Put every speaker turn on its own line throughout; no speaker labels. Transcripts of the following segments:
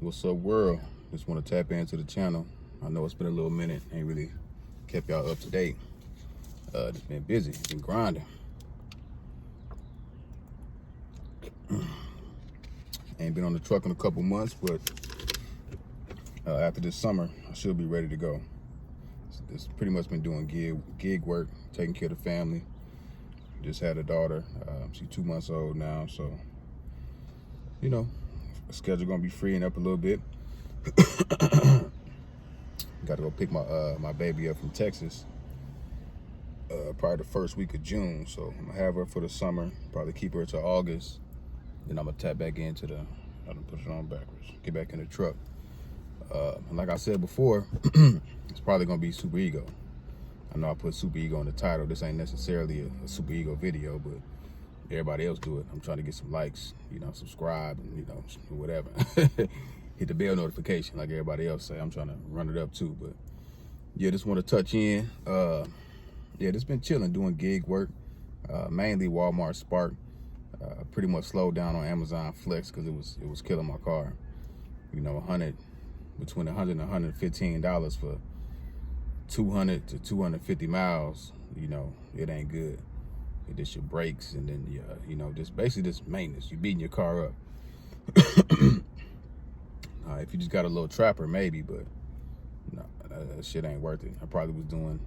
What's up, world? Just want to tap into the channel. I know it's been a little minute, ain't really kept y'all up to date. Just been busy, been grinding. Ain't been on the truck in a couple months, but after this summer, I should be ready to go. It's pretty much been doing gig work, taking care of the family. Just had a daughter. She's 2 months old now, so you know, the schedule gonna be freeing up a little bit. Got to go pick my baby up from Texas. Probably the first week of June, so I'm gonna have her for the summer. Probably keep her till August. Then I'm gonna tap back into the. I'm gonna put it on backwards. Get back in the truck. And like I said before, it's probably gonna be Super Ego. I know I put Super Ego in the title. This ain't necessarily a Super Ego video, but everybody else do it. I'm trying to get some likes, you know, subscribe, and you know, whatever. Hit the bell notification like everybody else say. I'm trying to run it up too, but yeah, just want to touch in. Yeah, just been chilling, doing gig work, mainly Walmart Spark. Pretty much slowed down on Amazon Flex because it was killing my car. You know, between $100 and $115 for 200 to 250 miles. You know, it ain't good. It just your brakes, and then you know, just basically just maintenance. You beating your car up. If you just got a little trapper, maybe, but no, that shit ain't worth it. I probably was doing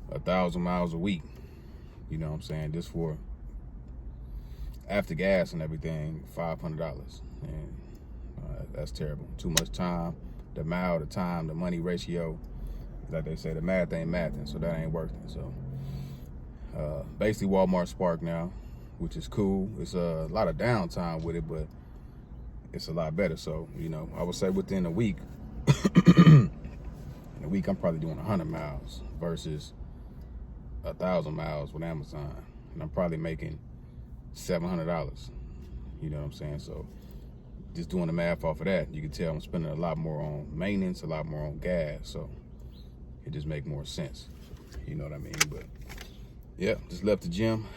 1,000 miles a week. You know what I'm saying? Just for after gas and everything, $500, and that's terrible. Too much time. The mile, the time, the money ratio. Like they say, the math ain't mathing, so that ain't working. So basically Walmart Spark now, which is cool. It's a lot of downtime with it, but it's a lot better. So, you know, I would say within a week, I'm probably doing 100 miles versus 1,000 miles with Amazon, and I'm probably making $700. You know what I'm saying? So just doing the math off of that, you can tell I'm spending a lot more on maintenance, a lot more on gas. So it just make more sense. You know what I mean? But yeah, just left the gym,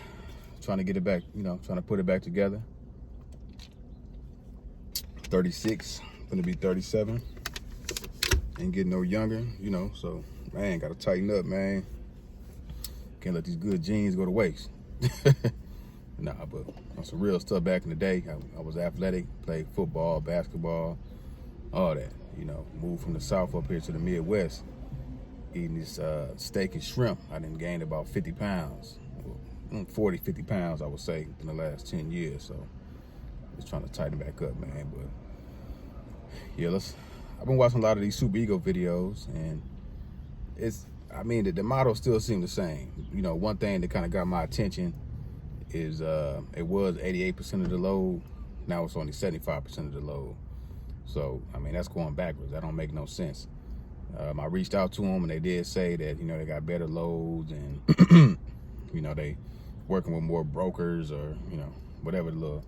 trying to get it back, you know, trying to put it back together. 36, gonna be 37. Ain't getting no younger, you know, so man, gotta tighten up, man. Can't let these good genes go to waste. Nah, but on some real stuff back in the day, I was athletic, played football, basketball, all that. You know, moved from the South up here to the Midwest, eating this steak and shrimp. I done gained about 50 pounds, 40, 50 pounds, I would say, in the last 10 years. So just trying to tighten back up, man. But yeah, I've been watching a lot of these Super Ego videos, and I mean, the model still seems the same. You know, one thing that kind of got my attention is it was 88% of the load. Now it's only 75% of the load. So, I mean, that's going backwards. That don't make no sense. I reached out to them, and they did say that, you know, they got better loads, and, you know, they working with more brokers, or, you know, whatever the little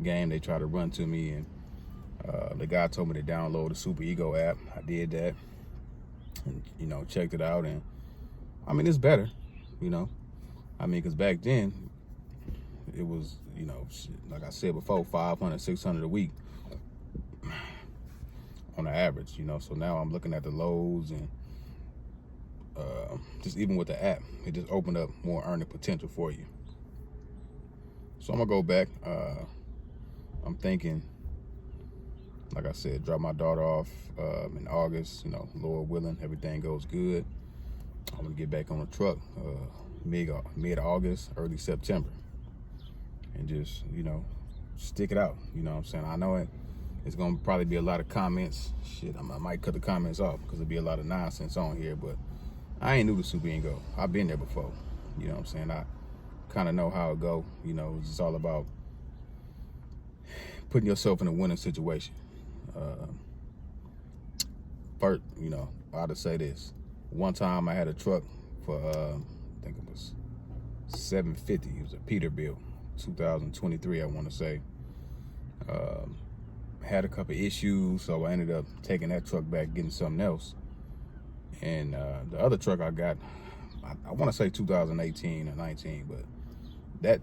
game they try to run to me. And the guy told me to download the Super Ego app. I did that, and, you know, checked it out, and I mean, it's better, you know. I mean, because back then it was, you know, like I said before, 500, 600 a week on the average, you know. So now I'm looking at the loads, and just even with the app, it just opened up more earning potential for you. So I'm gonna go back. I'm thinking, like I said, drop my daughter off in August, you know, Lord willing, everything goes good. I'm gonna get back on the truck mid-August, early September, and just, you know, stick it out. You know what I'm saying? I know it's gonna probably be a lot of comments. Shit, I might cut the comments off because there'll be a lot of nonsense on here, but I ain't new to Super Ego. I've been there before. You know what I'm saying? I kind of know how it go. You know, it's just all about putting yourself in a winning situation. First, you know, I'll just say this. One time I had a truck for, I think it was $750. It was a Peterbilt, 2023, I want to say. Had a couple issues, so I ended up taking that truck back, getting something else. And the other truck I got, I want to say 2018 or 19, but that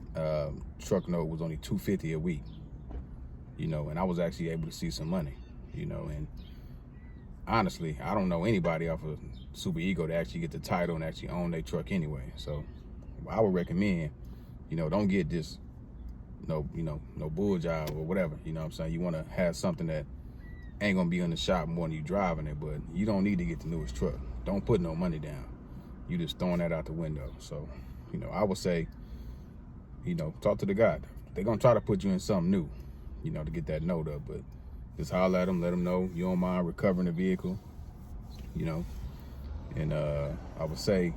truck note was only $250 a week. You know, and I was actually able to see some money. you know. And honestly, I don't know anybody off of Super Ego to actually get the title and actually own their truck anyway. So I would recommend, you know, don't get this no bull job or whatever. You know what I'm saying? You want to have something that ain't gonna be in the shop more than you driving it, but you don't need to get the newest truck. Don't put no money down. You just throwing that out the window. So, you know, I would say, you know, talk to the guy. They're gonna try to put you in something new, you know, to get that note up, but just holler at them, let them know you don't mind recovering the vehicle, you know. And I would say,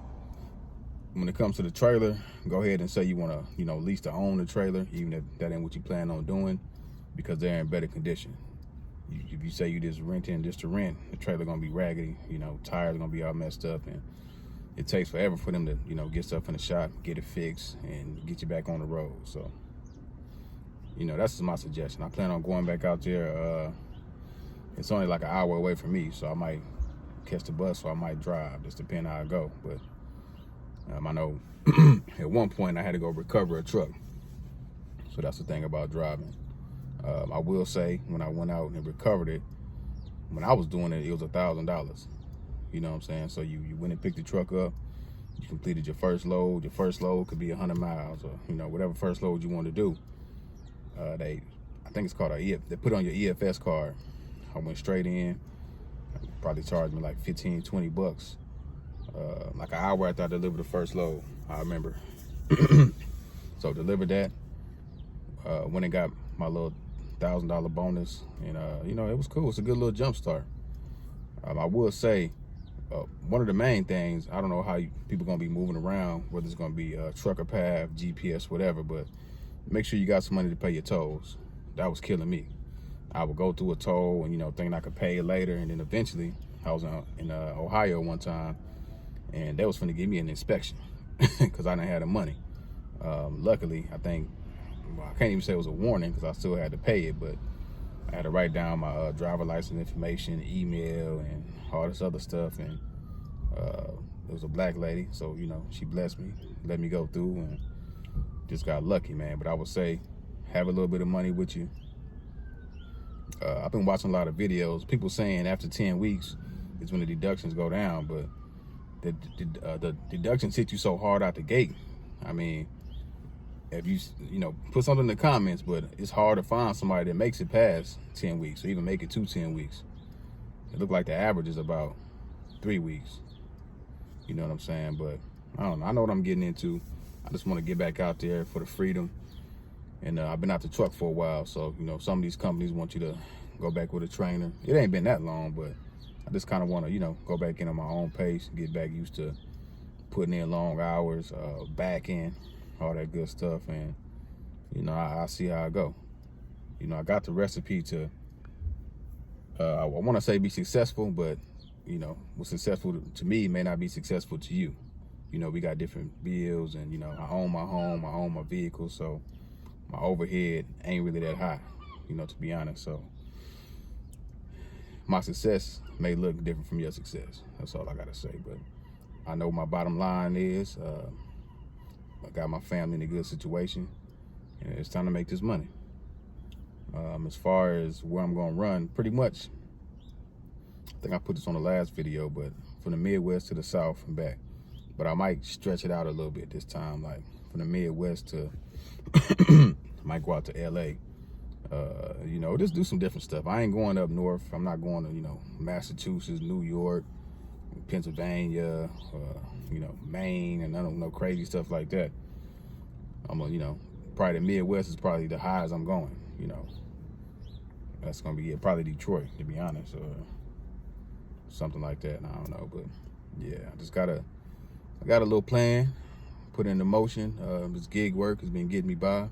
when it comes to the trailer, go ahead and say you want to, you know, lease to own the trailer, even if that ain't what you plan on doing, because they're in better condition. If you say you just renting just to rent, the trailer gonna be raggedy, you know, tires gonna be all messed up, and it takes forever for them to, you know, get stuff in the shop, get it fixed, and get you back on the road. So, you know, that's my suggestion. I plan on going back out there. It's only like an hour away from me, so I might catch the bus or I might drive, just depending how I go. But I know at one point I had to go recover a truck. So that's the thing about driving. I will say, when I went out and recovered it, when I was doing it, it was $1,000. You know what I'm saying? So you went and picked the truck up, you completed your first load. Your first load could be 100 miles or, you know, whatever first load you want to do. I think it's called they put on your EFS card. I went straight in, probably charged me like 15, 20 bucks. Like an hour after I delivered the first load, I remember. So delivered that, went and got my little $1,000 bonus, and you know, it was cool. It's a good little jump start. I will say, one of the main things, I don't know how people gonna be moving around, whether it's gonna be trucker path, GPS, whatever, but make sure you got some money to pay your tolls. That was killing me. I would go through a toll and, you know, thinking I could pay it later, and then eventually I was in Ohio one time, and they was finna give me an inspection because I didn't have the money. Luckily, I think, well, I can't even say it was a warning because I still had to pay it, but I had to write down my driver license information, email, and all this other stuff. And it was a black lady, so, you know, she blessed me, let me go through, and just got lucky, man. But I would say, have a little bit of money with you. I've been watching a lot of videos, people saying after 10 weeks is when the deductions go down, but the deductions hit you so hard out the gate. I mean, if you know, put something in the comments, but it's hard to find somebody that makes it past 10 weeks or even make it to 10 weeks. It looked like the average is about 3 weeks. You know what I'm saying? But I don't know. I know what I'm getting into. I just want to get back out there for the freedom. And I've been out the truck for a while, so, you know, some of these companies want you to go back with a trainer. It ain't been that long, but I just kind of want to, you know, go back in at my own pace, get back used to putting in long hours, back in, all that good stuff. And, you know, I see how I go. You know, I got the recipe to, I want to say be successful, but, you know, what's successful to me may not be successful to you. You know, we got different bills, and, you know, I own my home, I own my vehicle, so my overhead ain't really that high, you know, to be honest. So my success may look different from your success. That's all I gotta say. But I know my bottom line is, I got my family in a good situation, and it's time to make this money. As far as where I'm gonna run, pretty much, I think I put this on the last video, but from the Midwest to the South and back. But I might stretch it out a little bit this time, like from the Midwest to, might go out to LA. You know, just do some different stuff. I ain't going up north. I'm not going to, you know, Massachusetts, New York, Pennsylvania, you know, Maine, and I don't know, crazy stuff like that. I'm gonna, you know, probably the Midwest is probably the highest I'm going, you know. That's gonna be it, probably Detroit, to be honest, or something like that. I don't know, but yeah, I got a little plan, put it into motion. This gig work has been getting me by.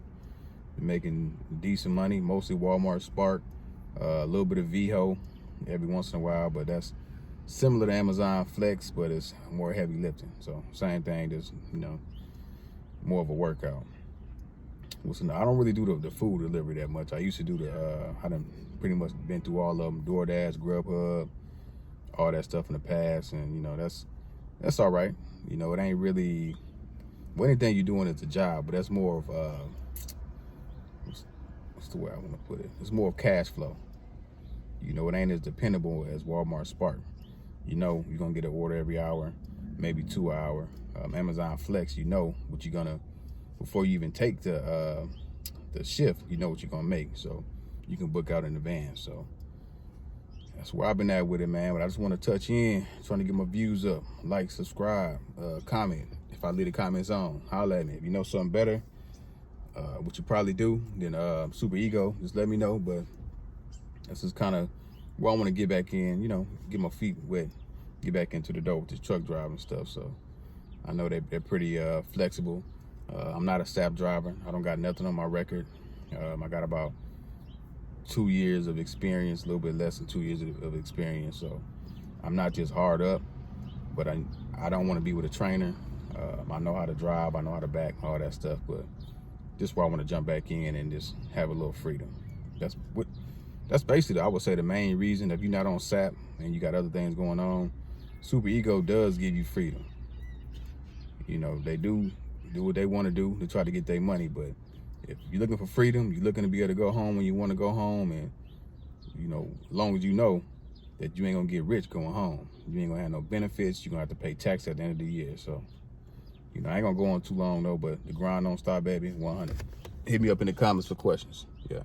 Been making decent money, mostly Walmart Spark, a little bit of VHO every once in a while, but that's similar to Amazon Flex, but it's more heavy lifting. So same thing, just, you know, more of a workout. I don't really do the food delivery that much. I used to do I done pretty much been through all of them, DoorDash, Grubhub, all that stuff in the past, and, you know, that's all right. You know, it ain't really, well, anything you're doing is a job, but that's more of, what's the way I want to put it? It's more of cash flow. You know, it ain't as dependable as Walmart Spark. You know, you're gonna get an order every hour, maybe 2 hour. Amazon Flex, you know what you're gonna, before you even take the shift, you know what you're gonna make. So you can book out in advance. So that's where I've been at with it, man. But I just want to touch in, trying to get my views up. Like, subscribe, comment. If I leave the comments on, holla at me. If you know something better, which you probably do, then Super Ego, just let me know. But this is kind of where I want to get back in, you know, get my feet wet, get back into the door with this truck driving stuff. So I know they're pretty flexible. I'm not a SAP driver. I don't got nothing on my record. I got about 2 years of experience, a little bit less than 2 years of experience. So I'm not just hard up, but I don't want to be with a trainer. I know how to drive, I know how to back, all that stuff, but just where I want to jump back in and just have a little freedom. That's basically, I would say, the main reason. If you're not on SAP and you got other things going on, Super Ego does give you freedom. You know, they do what they want to do to try to get their money, but if you're looking for freedom, you're looking to be able to go home when you want to go home, and, you know, as long as you know that you ain't gonna get rich going home, you ain't gonna have no benefits, you're gonna have to pay tax at the end of the year. So, you know, I ain't gonna go on too long though, but the grind don't stop, baby. 100. Hit me up in the comments for questions. Yeah.